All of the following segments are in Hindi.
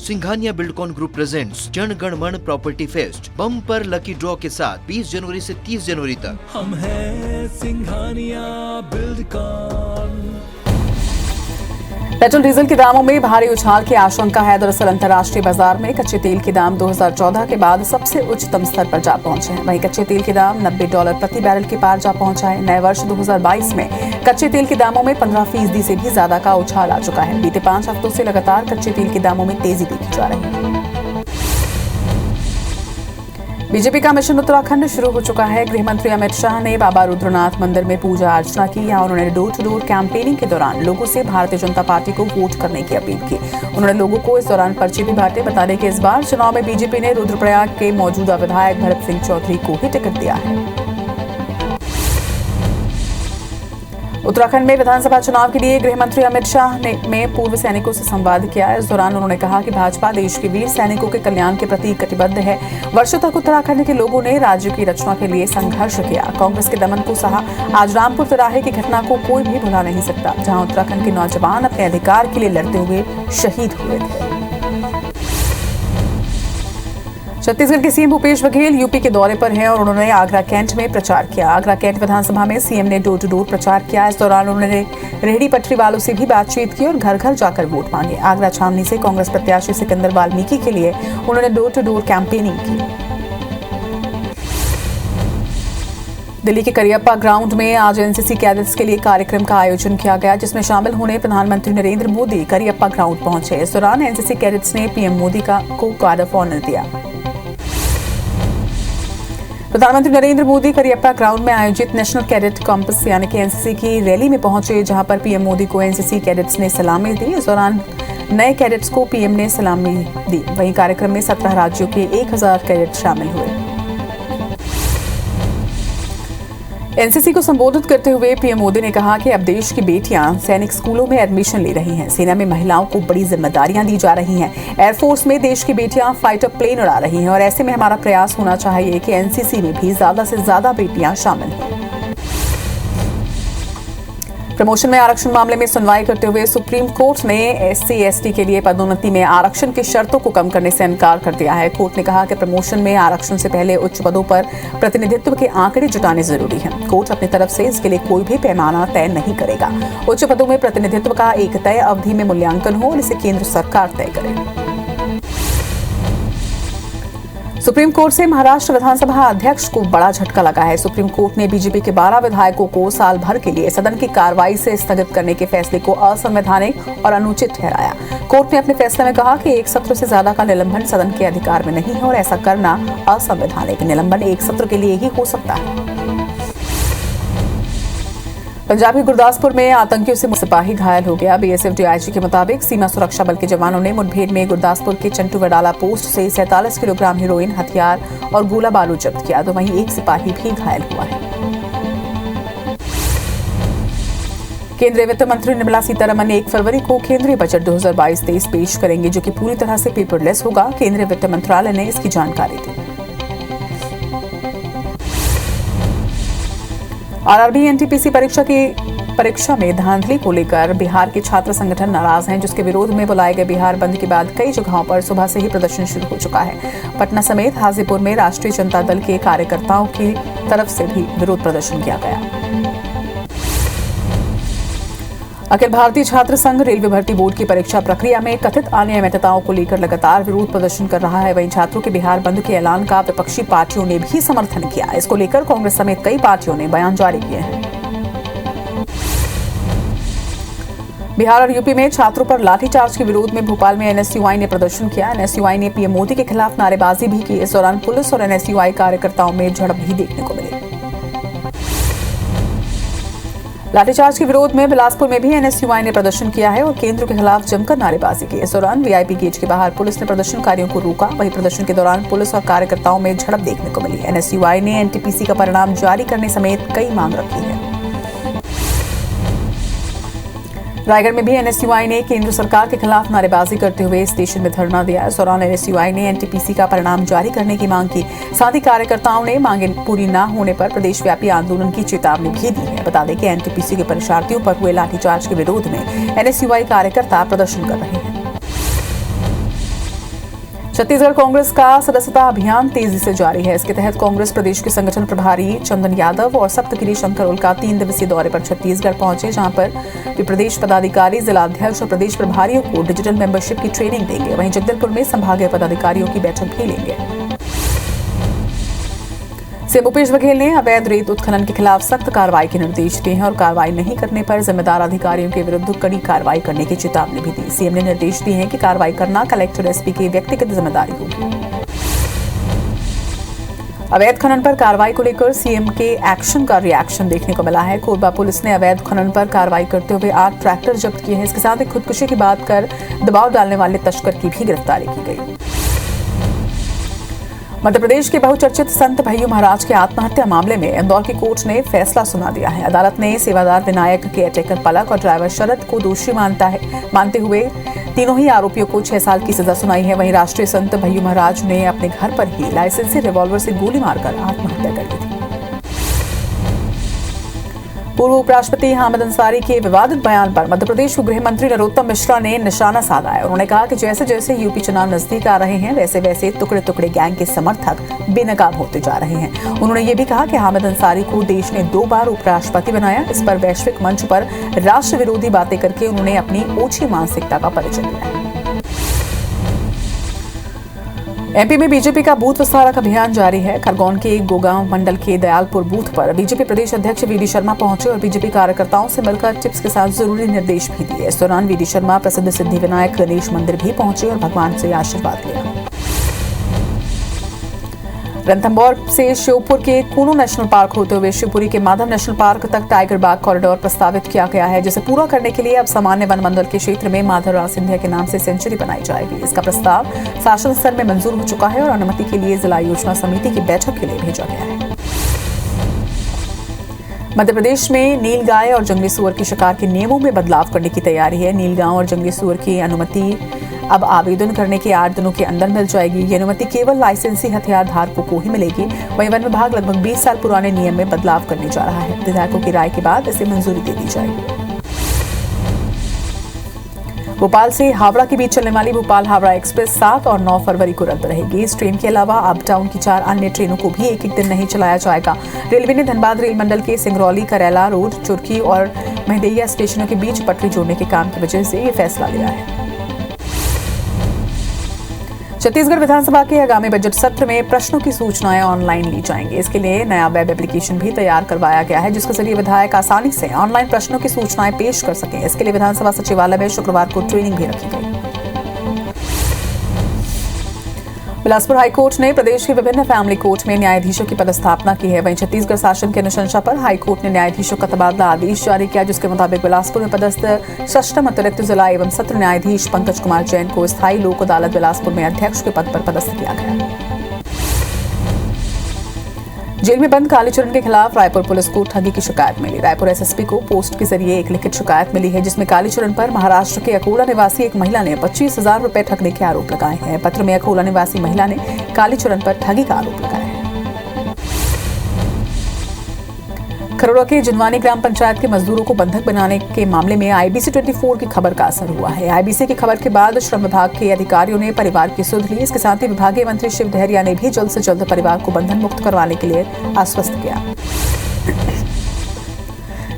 Singhania Buildcon group presents Jana Gana मन property fest bumper lucky draw के साथ 20 जनवरी से 30 जनवरी तक। हम हैं सिंघानिया बिल्डकॉन। पेट्रोल डीजल के दामों में भारी उछाल की आशंका है। दरअसल अंतर्राष्ट्रीय बाजार में कच्चे तेल के दाम 2014 के बाद सबसे उच्चतम स्तर पर जा पहुंचे हैं। वहीं कच्चे तेल के दाम $90 प्रति बैरल के पार जा पहुंचा है। नए वर्ष 2022 में कच्चे तेल के दामों में 15% से भी ज्यादा का उछाल आ चुका है। बीते 5 हफ्तों से लगातार कच्चे तेल के दामों में तेजी देखी जा रही है। बीजेपी का मिशन उत्तराखंड शुरू हो चुका है। गृह मंत्री अमित शाह ने बाबा रुद्रनाथ मंदिर में पूजा अर्चना की। यहाँ उन्होंने डोर टू डोर कैंपेनिंग के दौरान लोगों से भारतीय जनता पार्टी को वोट करने की अपील की। उन्होंने लोगों को इस दौरान पर्चे भी बांटे। बता दें कि इस बार चुनाव में बीजेपी ने रुद्रप्रयाग के मौजूदा विधायक भरत सिंह चौधरी को ही टिकट दिया है। उत्तराखंड में विधानसभा चुनाव के लिए गृह मंत्री अमित शाह ने पूर्व सैनिकों से संवाद किया। इस दौरान उन्होंने कहा कि भाजपा देश के वीर सैनिकों के कल्याण के प्रति कटिबद्ध है। वर्षों तक उत्तराखंड के लोगों ने राज्य की रचना के लिए संघर्ष किया। कांग्रेस के दमन को सहा। आज रामपुर तिराहे की घटना को कोई भी भुला नहीं सकता, जहां उत्तराखंड के नौजवान अपने अधिकार के लिए लड़ते हुए शहीद हुए थे। छत्तीसगढ़ के सीएम भूपेश बघेल यूपी के दौरे पर हैं और उन्होंने आगरा कैंट में प्रचार किया। आगरा कैंट विधानसभा में सीएम ने डोर टू डोर प्रचार किया। इस दौरान उन्होंने रेहड़ी पटरी वालों से भी बातचीत की और घर घर जाकर वोट मांगे। आगरा छावनी से कांग्रेस प्रत्याशी सिकंदर वाल्मीकि के लिए उन्होंने डोर टू डोर कैंपेनिंग की। दिल्ली के करियप्पा ग्राउंड में आज एनसीसी कैडेट्स के लिए कार्यक्रम का आयोजन किया गया, जिसमें शामिल होने प्रधानमंत्री नरेंद्र मोदी करियप्पा ग्राउंड पहुंचे। इस दौरान एनसीसी कैडेट्स ने पीएम मोदी को गार्ड ऑफ ऑनर दिया। प्रधानमंत्री नरेंद्र मोदी करियप्पा ग्राउंड में आयोजित नेशनल कैडेट कैंपस यानी कि एनसीसी की रैली में पहुंचे, जहां पर पीएम मोदी को एनसीसी कैडेट्स ने सलामी दी। इस दौरान नए कैडेट्स को पीएम ने सलामी दी। वहीं कार्यक्रम में 17 राज्यों के 1000 कैडेट शामिल हुए। एनसीसी को संबोधित करते हुए पीएम मोदी ने कहा कि अब देश की बेटियां सैनिक स्कूलों में एडमिशन ले रही हैं। सेना में महिलाओं को बड़ी जिम्मेदारियां दी जा रही हैं। एयरफोर्स में देश की बेटियां फाइटर प्लेन उड़ा रही हैं और ऐसे में हमारा प्रयास होना चाहिए कि एनसीसी में भी ज्यादा से ज्यादा बेटियां शामिल हों। प्रमोशन में आरक्षण मामले में सुनवाई करते हुए सुप्रीम कोर्ट ने एससी एसटी के लिए पदोन्नति में आरक्षण की शर्तों को कम करने से इनकार कर दिया है। कोर्ट ने कहा कि प्रमोशन में आरक्षण से पहले उच्च पदों पर प्रतिनिधित्व के आंकड़े जुटाने जरूरी हैं। कोर्ट अपनी तरफ से इसके लिए कोई भी पैमाना तय नहीं करेगा। उच्च पदों में प्रतिनिधित्व का एक तय अवधि में मूल्यांकन हो और इसे केंद्र सरकार तय करे। सुप्रीम कोर्ट से महाराष्ट्र विधानसभा अध्यक्ष को बड़ा झटका लगा है। सुप्रीम कोर्ट ने बीजेपी के 12 विधायकों को साल भर के लिए सदन की कार्रवाई से स्थगित करने के फैसले को असंवैधानिक और अनुचित ठहराया। कोर्ट ने अपने फैसले में कहा कि एक सत्र से ज्यादा का निलंबन सदन के अधिकार में नहीं है और ऐसा करना असंवैधानिक। निलंबन एक सत्र के लिए ही हो सकता है। पंजाब के गुरदासपुर में आतंकियों से सिपाही घायल हो गया। बीएसएफ डीआईजी के मुताबिक सीमा सुरक्षा बल के जवानों ने मुठभेड़ में गुरदासपुर के चंटू वडाला पोस्ट से 47 किलोग्राम हेरोइन, हथियार और गोला बारूद जब्त किया, तो वहीं एक सिपाही भी घायल हुआ है। केंद्रीय वित्त मंत्री निर्मला सीतारमण 1 फरवरी को केंद्रीय बजट 2022-23 पेश करेंगे, जो कि पूरी तरह से पेपरलेस होगा। केंद्रीय वित्त मंत्रालय ने इसकी जानकारी दी। आरआरबी एनटीपीसी परीक्षा में धांधली को लेकर बिहार के छात्र संगठन नाराज हैं, जिसके विरोध में बुलाए गए बिहार बंद के बाद कई जगहों पर सुबह से ही प्रदर्शन शुरू हो चुका है। पटना समेत हाजीपुर में राष्ट्रीय जनता दल के कार्यकर्ताओं की तरफ से भी विरोध प्रदर्शन किया गया। अखिल भारतीय छात्र संघ रेलवे भर्ती बोर्ड की परीक्षा प्रक्रिया में कथित अनियमितताओं को लेकर लगातार विरोध प्रदर्शन कर रहा है। वहीं छात्रों के बिहार बंद के ऐलान का विपक्षी पार्टियों ने भी समर्थन किया। इसको लेकर कांग्रेस समेत कई पार्टियों ने बयान जारी किए हैं। बिहार और यूपी में छात्रों पर लाठीचार्ज के विरोध में भोपाल में एनएसयूआई ने प्रदर्शन किया। एनएसयूआई ने पीएम मोदी के खिलाफ नारेबाजी भी की। इस दौरान पुलिस और एनएसयूआई कार्यकर्ताओं में झड़प भी देखने को मिली। लाठीचार्ज के विरोध में बिलासपुर में भी एनएसयूआई ने प्रदर्शन किया है और केंद्र के खिलाफ जमकर नारेबाजी की। इस दौरान वीआईपी गेट के बाहर पुलिस ने प्रदर्शनकारियों को रोका। वहीं प्रदर्शन के दौरान पुलिस और कार्यकर्ताओं में झड़प देखने को मिली। एनएसयूआई ने एनटीपीसी का परिणाम जारी करने समेत कई मांग रखी है। रायगढ़ में भी एनएसयूआई ने केंद्र सरकार के खिलाफ नारेबाजी करते हुए स्टेशन में धरना दिया। इस दौरान एनएसयूआई ने एनटीपीसी का परिणाम जारी करने की मांग की। साथ ही कार्यकर्ताओं ने मांगे पूरी न होने पर प्रदेशव्यापी आंदोलन की चेतावनी भी दी है। बता दें कि एनटीपीसी के परीक्षार्थियों पर हुए लाठीचार्ज के विरोध में एनएसयूआई कार्यकर्ता प्रदर्शन कर रहे हैं। छत्तीसगढ़ कांग्रेस का सदस्यता अभियान तेजी से जारी है। इसके तहत कांग्रेस प्रदेश के संगठन प्रभारी चंदन यादव और सप्तगिरी शंकर उल्का 3 दिवसीय दौरे पर छत्तीसगढ़ पहुंचे, जहां पर वे प्रदेश पदाधिकारी, जिलाध्यक्ष और प्रदेश प्रभारियों को डिजिटल मेंबरशिप की ट्रेनिंग देंगे। वहीं जगदलपुर में संभागीय पदाधिकारियों की बैठक भी लेंगे। सीएम भूपेश बघेल ने अवैध रेत उत्खनन के खिलाफ सख्त कार्रवाई के निर्देश दिए हैं और कार्रवाई नहीं करने पर जिम्मेदार अधिकारियों के विरुद्ध कड़ी कार्रवाई करने की चेतावनी भी दी। सीएम ने निर्देश दिए हैं कि कार्रवाई करना कलेक्टर, एसपी की व्यक्तिगत जिम्मेदारी होगी। अवैध खनन पर कार्रवाई को लेकर सीएम के एक्शन का रिएक्शन देखने को मिला है। कोरबा पुलिस ने अवैध खनन पर कार्रवाई करते हुए 8 ट्रैक्टर जब्त किए हैं। इसके साथ ही खुदकुशी की बात कर दबाव डालने वाले तस्कर की भी गिरफ्तारी की गई। मध्य प्रदेश के बहुचर्चित संत भैयू महाराज के आत्महत्या मामले में इंदौर की कोर्ट ने फैसला सुना दिया है। अदालत ने सेवादार विनायक, केयरटेकर पलक और ड्राइवर शरद को दोषी मानते हुए तीनों ही आरोपियों को 6 साल की सजा सुनाई है। वहीं राष्ट्रीय संत भैयू महाराज ने अपने घर पर ही लाइसेंसी रिवॉल्वर से गोली मारकर आत्महत्या कर ली थी। पूर्व उपराष्ट्रपति हामिद अंसारी के विवादित बयान पर मध्य प्रदेश के गृह मंत्री नरोत्तम मिश्रा ने निशाना साधा है। उन्होंने कहा कि जैसे जैसे यूपी चुनाव नजदीक आ रहे हैं, वैसे वैसे टुकड़े टुकड़े गैंग के समर्थक बेनकाब होते जा रहे हैं। उन्होंने ये भी कहा कि हामिद अंसारी को देश ने 2 बार उपराष्ट्रपति बनाया। इस पर वैश्विक मंच पर राष्ट्र विरोधी बातें करके उन्होंने अपनी ओछी मानसिकता का परिचय दिया है। एमपी में बीजेपी का बूथ विस्तारक अभियान जारी है। खरगोन के गोगांव मंडल के दयालपुर बूथ पर बीजेपी प्रदेश अध्यक्ष वीडी शर्मा पहुंचे और बीजेपी कार्यकर्ताओं से मिलकर टिप्स के साथ जरूरी निर्देश भी दिए। इस दौरान वीडी शर्मा प्रसिद्ध सिद्धि विनायक गणेश मंदिर भी पहुंचे और भगवान से आशीर्वाद लिया। रणथंभौर से श्योपुर के कूनो नेशनल पार्क होते हुए शिवपुरी के माधव नेशनल पार्क तक टाइगर बाग कॉरिडोर प्रस्तावित किया गया है, जिसे पूरा करने के लिए अब सामान्य वन मंडल के क्षेत्र में माधवराव सिंधिया के नाम से सेंचुरी बनाई जाएगी। इसका प्रस्ताव शासन स्तर में मंजूर हो चुका है और अनुमति के लिए जिला योजना समिति की बैठक के लिए भेजा गया है। मध्य प्रदेश में नीलगाय और जंगली सुअर की शिकार के नियमों में बदलाव करने की तैयारी है। नीलगांव और जंगली सुअर की अनुमति अब आवेदन करने के 8 दिनों के अंदर मिल जाएगी। ये अनुमति केवल लाइसेंसी हथियार धारकों को ही मिलेगी। वहीं वन विभाग लगभग 20 साल पुराने नियम में बदलाव करने जा रहा है। विधायकों की राय के बाद इसे मंजूरी दे दी जाएगी। भोपाल से हावड़ा के बीच चलने वाली भोपाल हावड़ा एक्सप्रेस 7 और 9 फरवरी को रद्द रहेगी। इस ट्रेन के अलावा अप डाउन की 4 अन्य ट्रेनों को भी एक दिन नहीं चलाया जाएगा। रेलवे ने धनबाद रेल मंडल के सिंगरौली, करेला रोड, चुरकी और महदैया स्टेशनों के बीच पटरी जोड़ने के काम की वजह से ये फैसला लिया है। छत्तीसगढ़ विधानसभा के आगामी बजट सत्र में प्रश्नों की सूचनाएं ऑनलाइन ली जाएंगी। इसके लिए नया वेब एप्लीकेशन भी तैयार करवाया गया है, जिसके जरिए विधायक आसानी से ऑनलाइन प्रश्नों की सूचनाएं पेश कर सकें। इसके लिए विधानसभा सचिवालय में शुक्रवार को ट्रेनिंग भी रखी गई। बिलासपुर हाईकोर्ट ने प्रदेश के विभिन्न फैमिली कोर्ट में न्यायाधीशों की पदस्थापना की है। वहीं छत्तीसगढ़ शासन की अनुशंसा पर हाईकोर्ट ने न्यायाधीशों का तबादला आदेश जारी किया, जिसके मुताबिक बिलासपुर में पदस्थ सष्टम अतिरिक्त जिला एवं सत्र न्यायाधीश पंकज कुमार जैन को स्थायी लोक अदालत बिलासपुर में अध्यक्ष के पद पर पदस्थ किया गया। जेल में बंद कालीचरण के खिलाफ रायपुर पुलिस को ठगी की शिकायत मिली। रायपुर एसएसपी को पोस्ट के जरिए एक लिखित शिकायत मिली है, जिसमें कालीचरण पर महाराष्ट्र के अकोला निवासी एक महिला ने 25,000 रुपए ठगने के आरोप लगाए हैं। पत्र में अकोला निवासी महिला ने कालीचरण पर ठगी का आरोप लगाया है। खरोड़ा के जिनवानी ग्राम पंचायत के मजदूरों को बंधक बनाने के मामले में आईबीसी 24 की खबर का असर हुआ है। आईबीसी की खबर के बाद श्रम विभाग के अधिकारियों ने परिवार की सुध ली। इसके साथ ही विभागीय मंत्री शिव डहरिया ने भी जल्द से जल्द परिवार को बंधन मुक्त करवाने के लिए आश्वस्त किया।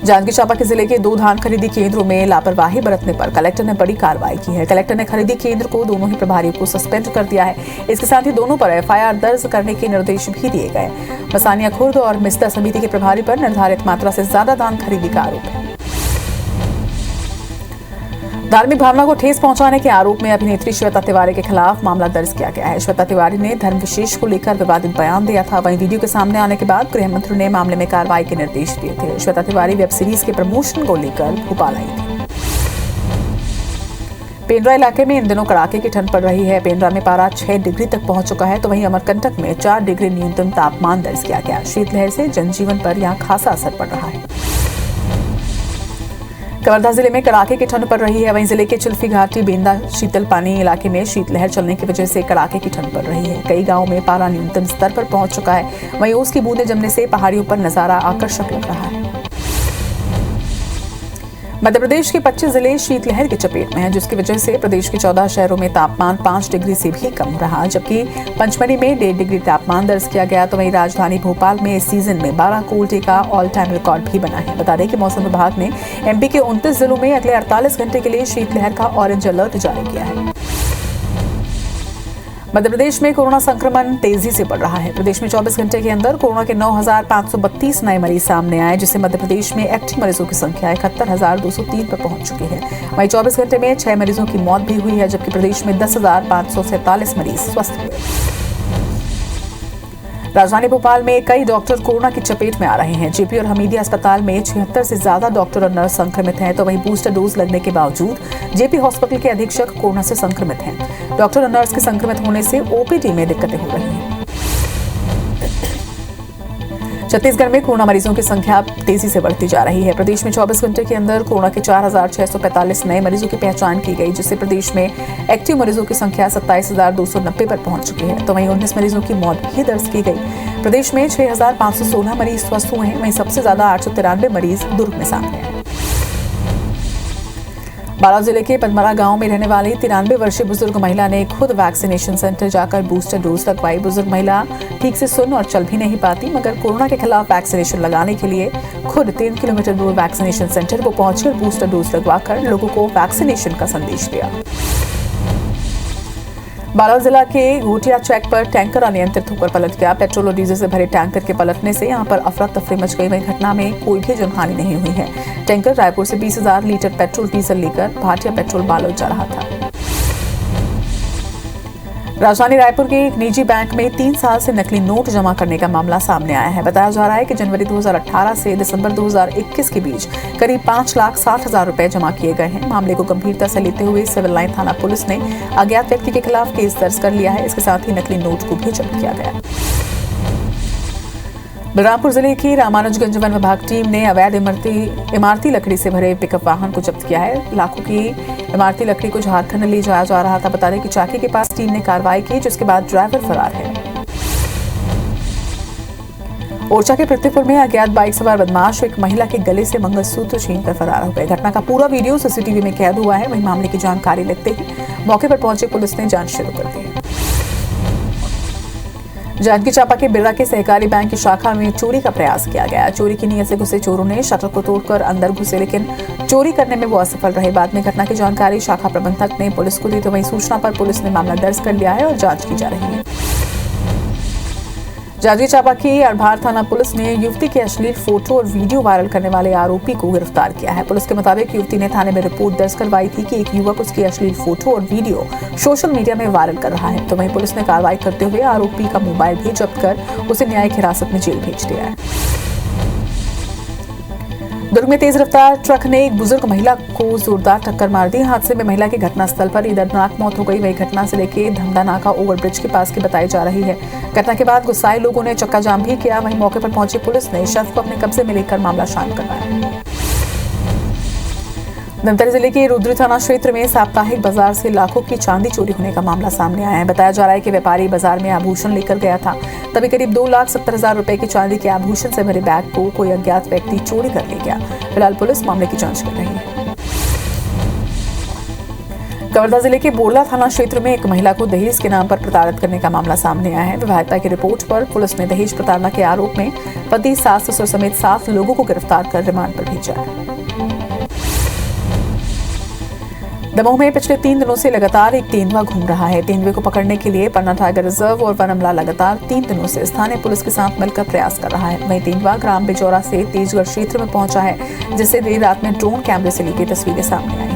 जांजगीर चांपा के जिले के 2 धान खरीदी केंद्रों में लापरवाही बरतने पर कलेक्टर ने बड़ी कार्रवाई की है। कलेक्टर ने खरीदी केंद्र को दोनों ही प्रभारियों को सस्पेंड कर दिया है। इसके साथ ही दोनों पर एफआईआर दर्ज करने के निर्देश भी दिए गए। मसानिया खुर्द और मिस्दा समिति के प्रभारी पर निर्धारित मात्रा से ज्यादा धान खरीदी का आरोप है। धार्मिक भावना को ठेस पहुंचाने के आरोप में अभिनेत्री श्वेता तिवारी के खिलाफ मामला दर्ज किया गया है। श्वेता तिवारी ने धर्म विशेष को लेकर विवादित बयान दिया था। वहीं वीडियो के सामने आने के बाद गृह मंत्री ने मामले में कार्रवाई के निर्देश दिए थे। श्वेता तिवारी वेब सीरीज के प्रमोशन को लेकर भोपाल आई थी। पेंड्रा इलाके में इन दिनों कड़ाके की ठंड पड़ रही है। पेंड्रा में पारा 6 डिग्री तक पहुंच चुका है, तो वहीं अमरकंटक में 4 डिग्री न्यूनतम तापमान दर्ज किया गया। शीतलहर से जनजीवन पर यहां खासा असर पड़ रहा है। कवर्धा जिले में कड़ाके की ठंड पड़ रही है। वहीं जिले के चिल्फी घाटी, बेंदा, शीतल पानी इलाके में शीतलहर चलने की वजह से कड़ाके की ठंड पड़ रही है। कई गांवों में पारा न्यूनतम स्तर पर पहुंच चुका है। वहीं ओस की बूंदें जमने से पहाड़ियों पर नजारा आकर्षक लग रहा है। मध्य प्रदेश के 25 जिले शीतलहर की चपेट में हैं, जिसकी वजह से प्रदेश के 14 शहरों में तापमान 5 डिग्री से भी कम रहा, जबकि पंचमढ़ी में 1.5 डिग्री तापमान दर्ज किया गया। तो वहीं राजधानी भोपाल में इस सीजन में 12 कोल्ड डे का ऑल टाइम रिकॉर्ड भी बना है। बता दें कि मौसम विभाग ने एमपी के 29 जिलों में अगले 48 घंटे के लिए शीतलहर का ऑरेंज अलर्ट जारी किया है। मध्य प्रदेश में कोरोना संक्रमण तेजी से बढ़ रहा है। प्रदेश में 24 घंटे के अंदर कोरोना के 9,532 नए मरीज सामने आए, जिससे मध्य प्रदेश में एक्टिव मरीजों की संख्या 71,203 पर पहुंच चुकी है। वहीं 24 घंटे में 6 मरीजों की मौत भी हुई है, जबकि प्रदेश में 10,547 मरीज स्वस्थ हुए। राजधानी भोपाल में कई डॉक्टर कोरोना की चपेट में आ रहे हैं। जेपी और हमीदिया अस्पताल में 76 से ज्यादा डॉक्टर और नर्स संक्रमित हैं। तो वहीं बूस्टर डोज लगने के बावजूद जेपी हॉस्पिटल के अधीक्षक कोरोना से संक्रमित हैं। डॉक्टर और नर्स के संक्रमित होने से ओपीडी में दिक्कतें हो रही हैं। छत्तीसगढ़ में कोरोना मरीजों की संख्या तेजी से बढ़ती जा रही है। प्रदेश में 24 घंटे के अंदर कोरोना के 4,645 नए मरीजों की पहचान की गई, जिससे प्रदेश में एक्टिव मरीजों की संख्या 27,290 पर पहुंच चुकी है। तो वहीं 19 मरीजों की मौत भी दर्ज की गई। प्रदेश में 6,516 मरीज स्वस्थ हुए हैं। वहीं सबसे ज्यादा 893 मरीज दुर्ग में सामने आए। बालोद जिले के पदमरा गांव में रहने वाली 93 वर्षीय बुजुर्ग महिला ने खुद वैक्सीनेशन सेंटर जाकर बूस्टर डोज लगवाई। बुजुर्ग महिला ठीक से सुन और चल भी नहीं पाती, मगर कोरोना के खिलाफ वैक्सीनेशन लगाने के लिए खुद 3 किलोमीटर दूर वैक्सीनेशन सेंटर को पहुंचकर बूस्टर डोज लगवाकर लोगों को वैक्सीनेशन का संदेश दिया। बालोद जिला के घोटिया चेक पर टैंकर अनियंत्रित होकर पलट गया। पेट्रोल और डीजल से भरे टैंकर के पलटने से यहां पर अफरा तफरी मच गई। वहीं घटना में कोई भी जनहानि नहीं हुई है। टैंकर रायपुर से 20,000 लीटर पेट्रोल डीजल लेकर भाटिया पेट्रोल बालोद जा रहा था। राजधानी रायपुर के एक निजी बैंक में 3 साल से नकली नोट जमा करने का मामला सामने आया है। बताया जा रहा है कि जनवरी 2018 से दिसंबर 2021 के बीच करीब 5,60,000 रुपए जमा किए गए हैं। मामले को गंभीरता से लेते हुए सिविल लाइन थाना पुलिस ने अज्ञात व्यक्ति के खिलाफ केस दर्ज कर लिया है। इसके साथ ही नकली नोट को भी जब्त किया गया। बलरामपुर जिले की रामानुजगंज वन विभाग टीम ने अवैध इमारती लकड़ी से भरे पिकअप वाहन को जब्त किया है। लाखों की इमारती लकड़ी को झारखंड ले जाया जा रहा था। बता दें कि चाकी के पास टीम ने कार्रवाई की, जिसके बाद ड्राइवर फरार है। ओरछा के पृथ्वीपुर में अज्ञात बाइक सवार बदमाश एक महिला के गले से मंगलसूत्र छीनकर फरार हो गए। घटना का पूरा वीडियो सीसीटीवी में कैद हुआ है। वहीं मामले की जानकारी लगते ही मौके पर पहुंची पुलिस ने जांच शुरू कर दी। जांजगीर चांपा के बिर्ला के सहकारी बैंक की शाखा में चोरी का प्रयास किया गया। चोरी की नीयत से घुसे चोरों ने शटर को तोड़कर अंदर घुसे, लेकिन चोरी करने में वो असफल रहे। बाद में घटना की जानकारी शाखा प्रबंधक ने पुलिस को दी। तो वहीं सूचना पर पुलिस ने मामला दर्ज कर लिया है और जांच की जा रही है। जांजगीर चांपा की अरभार थाना पुलिस ने युवती के अश्लील फोटो और वीडियो वायरल करने वाले आरोपी को गिरफ्तार किया है। पुलिस के मुताबिक युवती ने थाने में रिपोर्ट दर्ज करवाई थी कि एक युवक उसकी अश्लील फोटो और वीडियो सोशल मीडिया में वायरल कर रहा है। तो वहीं पुलिस ने कार्रवाई करते हुए आरोपी का मोबाइल भी जब्त कर उसे न्यायिक हिरासत में जेल भेज दिया है। दुर्ग में तेज रफ्तार ट्रक ने एक बुजुर्ग महिला को जोरदार टक्कर मार दी। हादसे में महिला की घटनास्थल पर ही दर्दनाक मौत हो गई। वही घटना से लेकर धमदा नाका ओवरब्रिज के पास की बताई जा रही है। घटना के बाद गुस्साए लोगों ने चक्का जाम भी किया। वहीं मौके पर पहुंची पुलिस ने शव को अपने कब्जे में लेकर मामला शांत करवाया। धमतरी जिले के रुद्री थाना क्षेत्र में साप्ताहिक बाजार से लाखों की चांदी चोरी होने का मामला सामने आया है। बताया जा रहा है कि व्यापारी बाजार में आभूषण लेकर गया था, तभी करीब 2,70,000 रुपए की चांदी के आभूषण से भरे बैग को कोई अज्ञात व्यक्ति चोरी कर ले गया। फिलहाल पुलिस मामले की जांच कर रही है। कवर्धा जिले के बोरला थाना क्षेत्र में एक महिला को दहेज के नाम पर प्रताड़ित करने का मामला सामने आया है। विवाहिता की रिपोर्ट पर पुलिस ने दहेज प्रताड़ना के आरोप में पति, सास, ससुर समेत 7 लोगों को गिरफ्तार कर रिमांड पर भेजा है। दमोह में पिछले 3 दिनों से लगातार एक तेंदुआ घूम रहा है। तेंदुए को पकड़ने के लिए पन्ना टाइगर रिजर्व और वन अमला लगातार 3 दिनों से स्थानीय पुलिस के साथ मिलकर प्रयास कर रहा है। वहीं तेंदुआ ग्राम बिजौरा से तेजगढ़ क्षेत्र में पहुंचा है, जिससे देर रात में ड्रोन कैमरे से ली गई तस्वीरें सामने आई।